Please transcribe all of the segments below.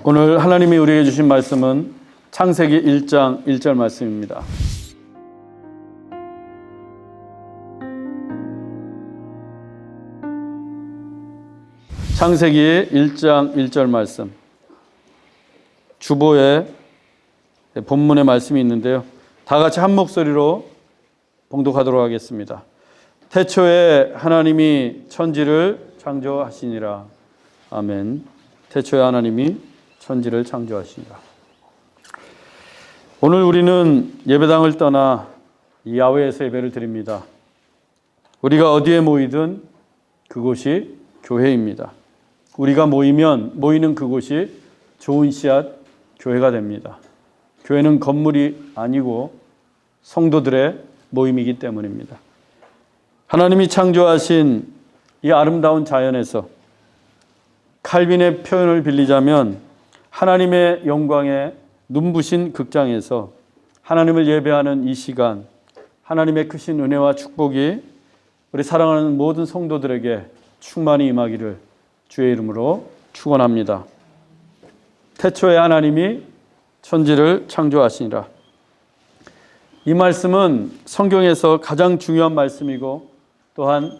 오늘 하나님이 우리에게 주신 말씀은 창세기 1장 1절 말씀입니다. 창세기 1장 1절 말씀, 주보에 본문의 말씀이 있는데요. 다 같이 한 목소리로 봉독하도록 하겠습니다. 태초에 하나님이 천지를 창조하시니라. 아멘. 태초에 하나님이 천지를 창조하시니라. 오늘 우리는 예배당을 떠나 야외에서 예배를 드립니다. 우리가 어디에 모이든 그곳이 교회입니다. 우리가 모이는 그곳이 좋은 씨앗 교회가 됩니다. 교회는 건물이 아니고 성도들의 모임이기 때문입니다. 하나님이 창조하신 이 아름다운 자연에서 칼빈의 표현을 빌리자면 하나님의 영광에 눈부신 극장에서 하나님을 예배하는 이 시간, 하나님의 크신 은혜와 축복이 우리 사랑하는 모든 성도들에게 충만히 임하기를 주의 이름으로 축원합니다. 태초에 하나님이 천지를 창조하시니라. 이 말씀은 성경에서 가장 중요한 말씀이고 또한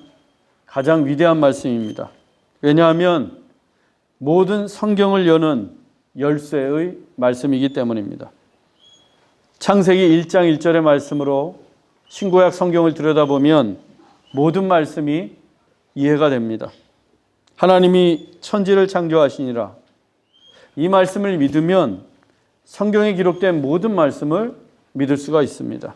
가장 위대한 말씀입니다. 왜냐하면 모든 성경을 여는 열쇠의 말씀이기 때문입니다. 창세기 1장 1절의 말씀으로 신구약 성경을 들여다보면 모든 말씀이 이해가 됩니다. 하나님이 천지를 창조하시니라. 이 말씀을 믿으면 성경에 기록된 모든 말씀을 믿을 수가 있습니다.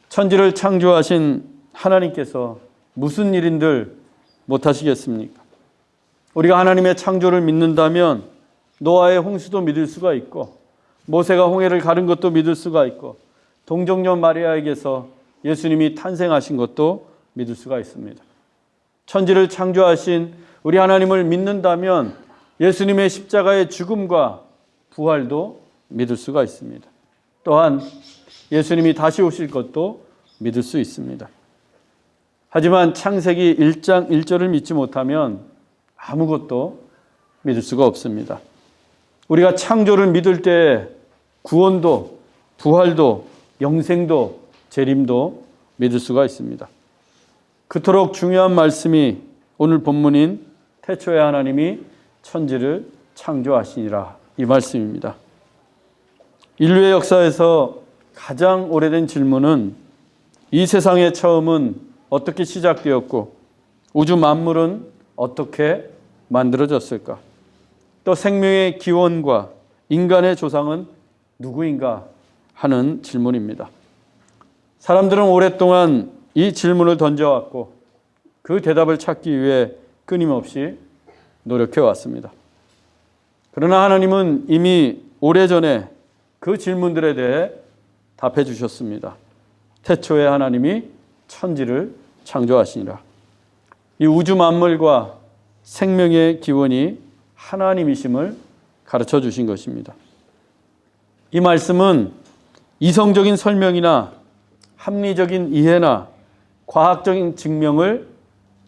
천지를 창조하신 하나님께서 무슨 일인들 못하시겠습니까? 우리가 하나님의 창조를 믿는다면 노아의 홍수도 믿을 수가 있고 모세가 홍해를 가른 것도 믿을 수가 있고 동정녀 마리아에게서 예수님이 탄생하신 것도 믿을 수가 있습니다. 천지를 창조하신 우리 하나님을 믿는다면 예수님의 십자가의 죽음과 부활도 믿을 수가 있습니다. 또한 예수님이 다시 오실 것도 믿을 수 있습니다. 하지만 창세기 1장 1절을 믿지 못하면 아무것도 믿을 수가 없습니다. 우리가 창조를 믿을 때 구원도, 부활도, 영생도, 재림도 믿을 수가 있습니다. 그토록 중요한 말씀이 오늘 본문인 태초에 하나님이 천지를 창조하시니라 이 말씀입니다. 인류의 역사에서 가장 오래된 질문은 이 세상의 처음은 어떻게 시작되었고 우주 만물은 어떻게 만들어졌을까? 또 생명의 기원과 인간의 조상은 누구인가 하는 질문입니다. 사람들은 오랫동안 이 질문을 던져왔고 그 대답을 찾기 위해 끊임없이 노력해 왔습니다. 그러나 하나님은 이미 오래전에 그 질문들에 대해 답해 주셨습니다. 태초에 하나님이 천지를 창조하시니라. 이 우주 만물과 생명의 기원이 하나님이심을 가르쳐 주신 것입니다. 이 말씀은 이성적인 설명이나 합리적인 이해나 과학적인 증명을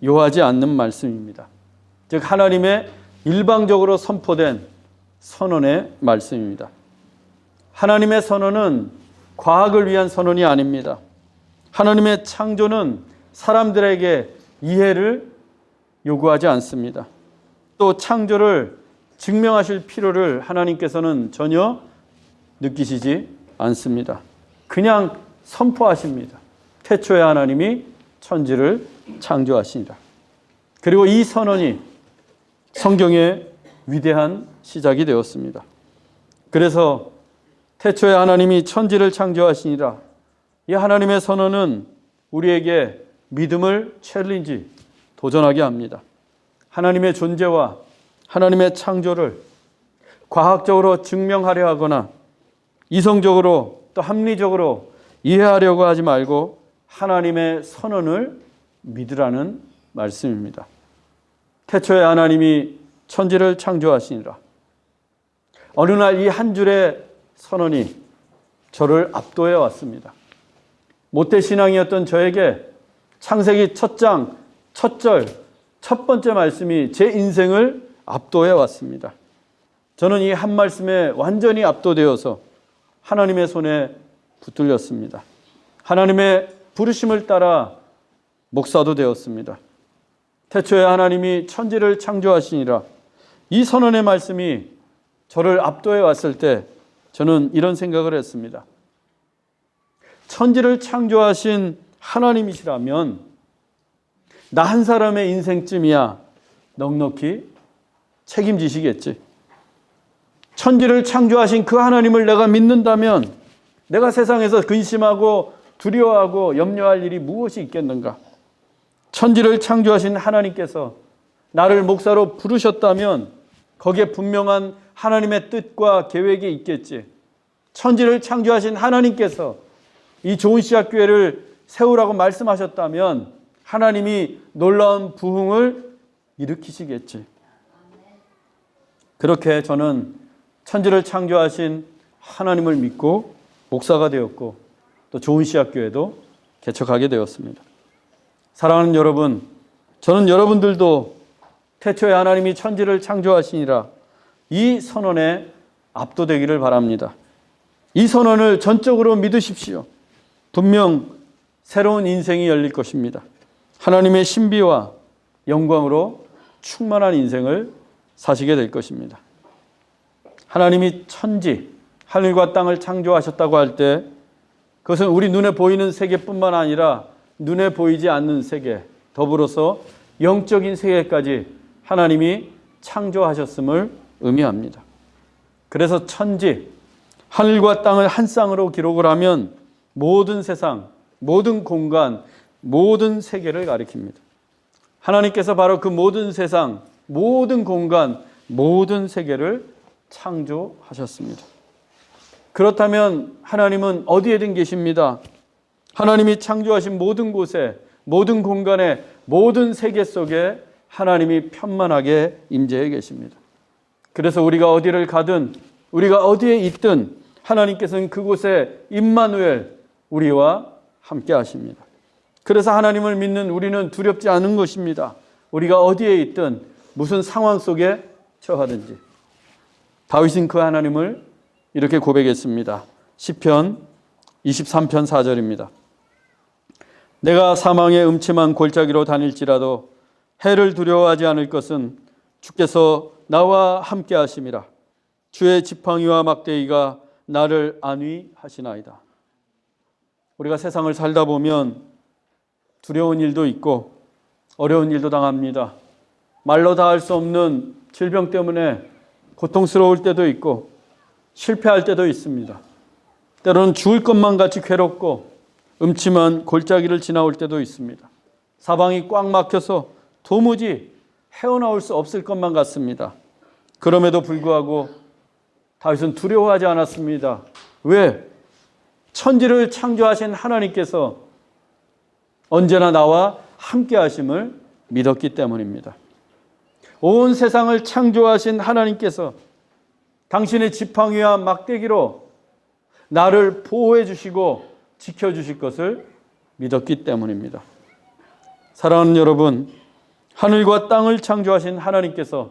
요하지 않는 말씀입니다. 즉 하나님의 일방적으로 선포된 선언의 말씀입니다. 하나님의 선언은 과학을 위한 선언이 아닙니다. 하나님의 창조는 사람들에게 이해를 요구하지 않습니다. 또 창조를 증명하실 필요를 하나님께서는 전혀 느끼시지 않습니다. 그냥 선포하십니다. 태초에 하나님이 천지를 창조하시니라. 그리고 이 선언이 성경의 위대한 시작이 되었습니다. 그래서 태초에 하나님이 천지를 창조하시니라. 이 하나님의 선언은 우리에게 믿음을 챌린지, 도전하게 합니다. 하나님의 존재와 하나님의 창조를 과학적으로 증명하려 하거나 이성적으로 또 합리적으로 이해하려고 하지 말고 하나님의 선언을 믿으라는 말씀입니다. 태초에 하나님이 천지를 창조하시니라. 어느 날 이 한 줄의 선언이 저를 압도해 왔습니다. 모태신앙이었던 저에게 창세기 첫 장, 첫 절, 첫 번째 말씀이 제 인생을 압도해 왔습니다. 저는 이 한 말씀에 완전히 압도되어서 하나님의 손에 붙들렸습니다. 하나님의 부르심을 따라 목사도 되었습니다. 태초에 하나님이 천지를 창조하시니라. 이 선언의 말씀이 저를 압도해 왔을 때 저는 이런 생각을 했습니다. 천지를 창조하신 하나님이시라면 나 한 사람의 인생쯤이야 넉넉히 책임지시겠지. 천지를 창조하신 그 하나님을 내가 믿는다면 내가 세상에서 근심하고 두려워하고 염려할 일이 무엇이 있겠는가? 천지를 창조하신 하나님께서 나를 목사로 부르셨다면 거기에 분명한 하나님의 뜻과 계획이 있겠지. 천지를 창조하신 하나님께서 이 좋은 씨앗교회를 세우라고 말씀하셨다면 하나님이 놀라운 부흥을 일으키시겠지. 그렇게 저는 천지를 창조하신 하나님을 믿고 목사가 되었고 또 좋은 씨앗교회도 개척하게 되었습니다. 사랑하는 여러분, 저는 여러분들도 태초에 하나님이 천지를 창조하시니라 이 선언에 압도되기를 바랍니다. 이 선언을 전적으로 믿으십시오. 분명 새로운 인생이 열릴 것입니다. 하나님의 신비와 영광으로 충만한 인생을 사시게 될 것입니다. 하나님이 천지, 하늘과 땅을 창조하셨다고 할 때 그것은 우리 눈에 보이는 세계뿐만 아니라 눈에 보이지 않는 세계, 더불어서 영적인 세계까지 하나님이 창조하셨음을 의미합니다. 그래서 천지, 하늘과 땅을 한 쌍으로 기록을 하면 모든 세상, 모든 공간, 모든 세계를 가리킵니다. 하나님께서 바로 그 모든 세상, 모든 공간, 모든 세계를 창조하셨습니다. 그렇다면 하나님은 어디에든 계십니다. 하나님이 창조하신 모든 곳에, 모든 공간에, 모든 세계 속에 하나님이 편만하게 임재해 계십니다. 그래서 우리가 어디를 가든, 우리가 어디에 있든 하나님께서는 그곳에 임마누엘, 우리와 함께 하십니다. 그래서 하나님을 믿는 우리는 두렵지 않은 것입니다. 우리가 어디에 있든 무슨 상황 속에 처하든지. 다윗은 그 하나님을 이렇게 고백했습니다. 시편 23편 4절입니다. 내가 사망의 음침한 골짜기로 다닐지라도 해를 두려워하지 않을 것은 주께서 나와 함께 하심이라. 주의 지팡이와 막대기가 나를 안위하시나이다. 우리가 세상을 살다 보면 두려운 일도 있고 어려운 일도 당합니다. 말로 다 할 수 없는 질병 때문에 고통스러울 때도 있고 실패할 때도 있습니다. 때로는 죽을 것만 같이 괴롭고 음침한 골짜기를 지나올 때도 있습니다. 사방이 꽉 막혀서 도무지 헤어나올 수 없을 것만 같습니다. 그럼에도 불구하고 다윗은 두려워하지 않았습니다. 왜? 천지를 창조하신 하나님께서 언제나 나와 함께 하심을 믿었기 때문입니다. 온 세상을 창조하신 하나님께서 당신의 지팡이와 막대기로 나를 보호해 주시고 지켜주실 것을 믿었기 때문입니다. 사랑하는 여러분, 하늘과 땅을 창조하신 하나님께서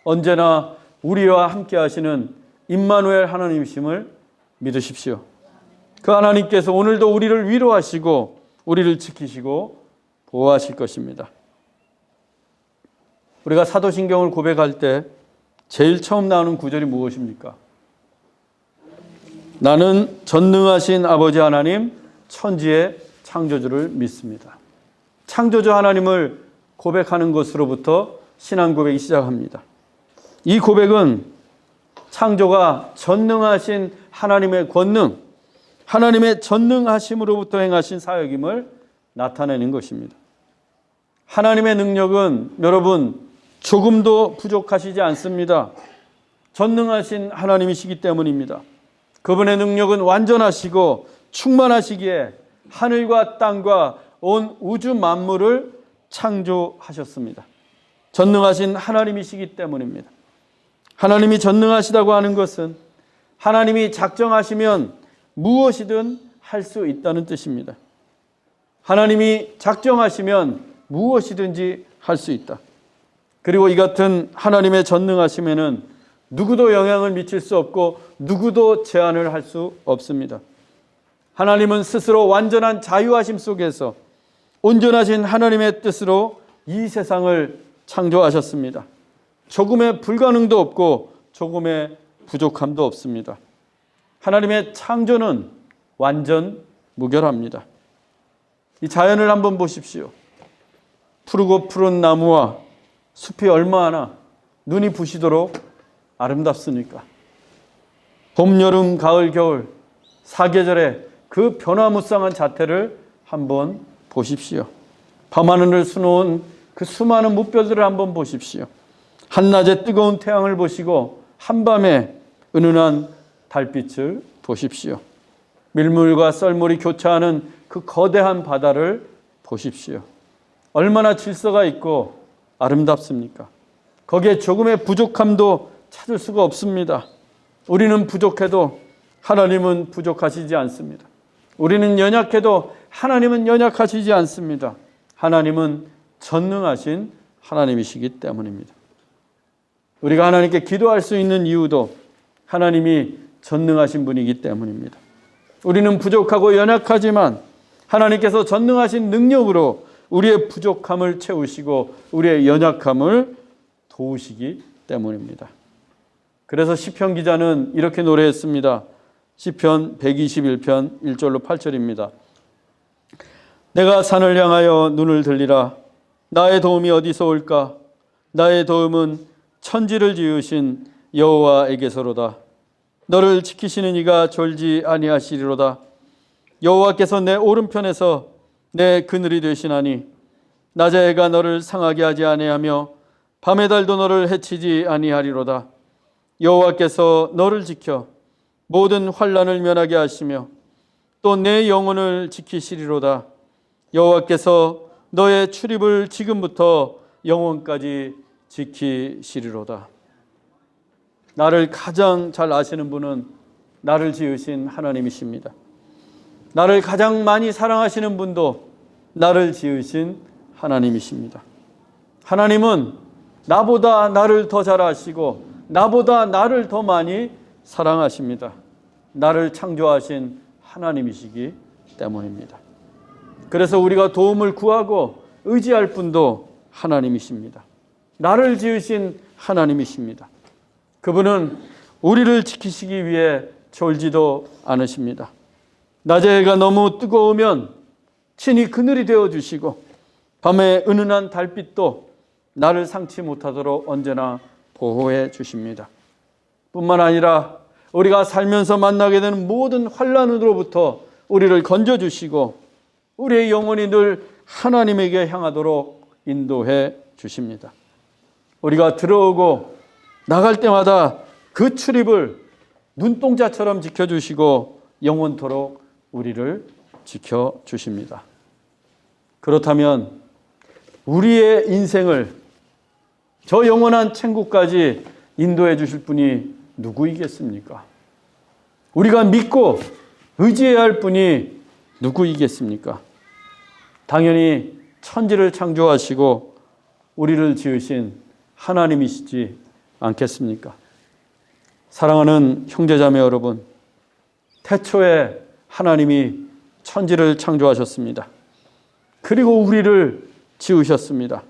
언제나 우리와 함께 하시는 임마누엘 하나님이심을 믿으십시오. 그 하나님께서 오늘도 우리를 위로하시고 우리를 지키시고 보호하실 것입니다. 우리가 사도신경을 고백할 때 제일 처음 나오는 구절이 무엇입니까? 나는 전능하신 아버지 하나님 천지의 창조주를 믿습니다. 창조주 하나님을 고백하는 것으로부터 신앙 고백이 시작합니다. 이 고백은 창조가 전능하신 하나님의 권능, 하나님의 전능하심으로부터 행하신 사역임을 나타내는 것입니다. 하나님의 능력은 여러분 조금도 부족하시지 않습니다. 전능하신 하나님이시기 때문입니다. 그분의 능력은 완전하시고 충만하시기에 하늘과 땅과 온 우주 만물을 창조하셨습니다. 전능하신 하나님이시기 때문입니다. 하나님이 전능하시다고 하는 것은 하나님이 작정하시면 무엇이든 할 수 있다는 뜻입니다. 하나님이 작정하시면 무엇이든지 할 수 있다. 그리고 이 같은 하나님의 전능하심에는 누구도 영향을 미칠 수 없고 누구도 제한을 할 수 없습니다. 하나님은 스스로 완전한 자유하심 속에서 온전하신 하나님의 뜻으로 이 세상을 창조하셨습니다. 조금의 불가능도 없고 조금의 부족함도 없습니다. 하나님의 창조는 완전 무결합니다. 이 자연을 한번 보십시오. 푸르고 푸른 나무와 숲이 얼마나 눈이 부시도록 아름답습니까? 봄, 여름, 가을, 겨울 사계절의 그 변화무쌍한 자태를 한번 보십시오. 밤하늘을 수놓은 그 수많은 무별들을 한번 보십시오. 한낮에 뜨거운 태양을 보시고 한밤에 은은한 달빛을 보십시오. 밀물과 썰물이 교차하는 그 거대한 바다를 보십시오. 얼마나 질서가 있고 아름답습니까? 거기에 조금의 부족함도 찾을 수가 없습니다. 우리는 부족해도 하나님은 부족하시지 않습니다. 우리는 연약해도 하나님은 연약하시지 않습니다. 하나님은 전능하신 하나님이시기 때문입니다. 우리가 하나님께 기도할 수 있는 이유도 하나님이 전능하신 분이기 때문입니다. 우리는 부족하고 연약하지만 하나님께서 전능하신 능력으로 우리의 부족함을 채우시고 우리의 연약함을 도우시기 때문입니다. 그래서 시편 기자는 이렇게 노래했습니다. 시편 121편 1절로 8절입니다. 내가 산을 향하여 눈을 들리라. 나의 도움이 어디서 올까? 나의 도움은 천지를 지으신 여호와에게서로다. 너를 지키시는 이가 졸지 아니하시리로다. 여호와께서 내 오른편에서 내 그늘이 되시나니 낮의 해가 너를 상하게 하지 아니하며 밤의 달도 너를 해치지 아니하리로다. 여호와께서 너를 지켜 모든 환난을 면하게 하시며 또 내 영혼을 지키시리로다. 여호와께서 너의 출입을 지금부터 영원까지 지키시리로다. 나를 가장 잘 아시는 분은 나를 지으신 하나님이십니다. 나를 가장 많이 사랑하시는 분도 나를 지으신 하나님이십니다. 하나님은 나보다 나를 더 잘 아시고 나보다 나를 더 많이 사랑하십니다. 나를 창조하신 하나님이시기 때문입니다. 그래서 우리가 도움을 구하고 의지할 분도 하나님이십니다. 나를 지으신 하나님이십니다. 그분은 우리를 지키시기 위해 졸지도 않으십니다. 낮의 해가 너무 뜨거우면 친히 그늘이 되어주시고 밤에 은은한 달빛도 나를 상치 못하도록 언제나 보호해 주십니다. 뿐만 아니라 우리가 살면서 만나게 되는 모든 환난으로부터 우리를 건져주시고 우리의 영혼이 늘 하나님에게 향하도록 인도해 주십니다. 우리가 들어오고 나갈 때마다 그 출입을 눈동자처럼 지켜주시고 영원토록 우리를 지켜주십니다. 그렇다면 우리의 인생을 저 영원한 천국까지 인도해 주실 분이 누구이겠습니까? 우리가 믿고 의지해야 할 분이 누구이겠습니까? 당연히 천지를 창조하시고 우리를 지으신 하나님이시지 않겠습니까? 사랑하는 형제자매 여러분, 태초에 하나님이 천지를 창조하셨습니다. 그리고 우리를 지으셨습니다.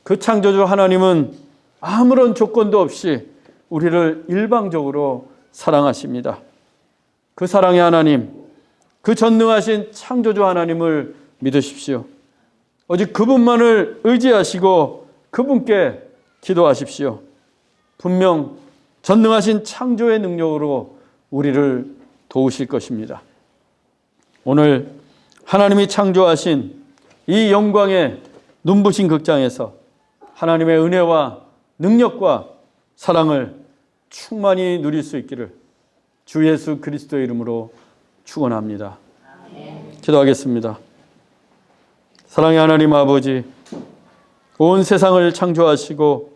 그 창조주 하나님은 아무런 조건도 없이 우리를 일방적으로 사랑하십니다. 그 사랑의 하나님, 그 전능하신 창조주 하나님을 믿으십시오. 오직 그분만을 의지하시고 그분께 기도하십시오. 분명 전능하신 창조의 능력으로 우리를 도우실 것입니다. 오늘 하나님이 창조하신 이 영광의 눈부신 극장에서 하나님의 은혜와 능력과 사랑을 충만히 누릴 수 있기를 주 예수 그리스도의 이름으로 축원합니다. 기도하겠습니다. 사랑의 하나님 아버지, 온 세상을 창조하시고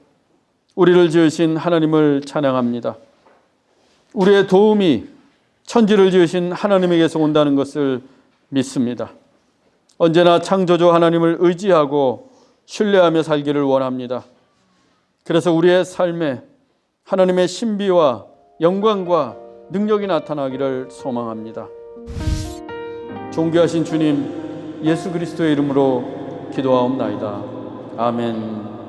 우리를 지으신 하나님을 찬양합니다. 우리의 도움이 천지를 지으신 하나님에게서 온다는 것을 믿습니다. 언제나 창조주 하나님을 의지하고 신뢰하며 살기를 원합니다. 그래서 우리의 삶에 하나님의 신비와 영광과 능력이 나타나기를 소망합니다. 존귀하신 주님, 예수 그리스도의 이름으로 기도하옵나이다. 아멘.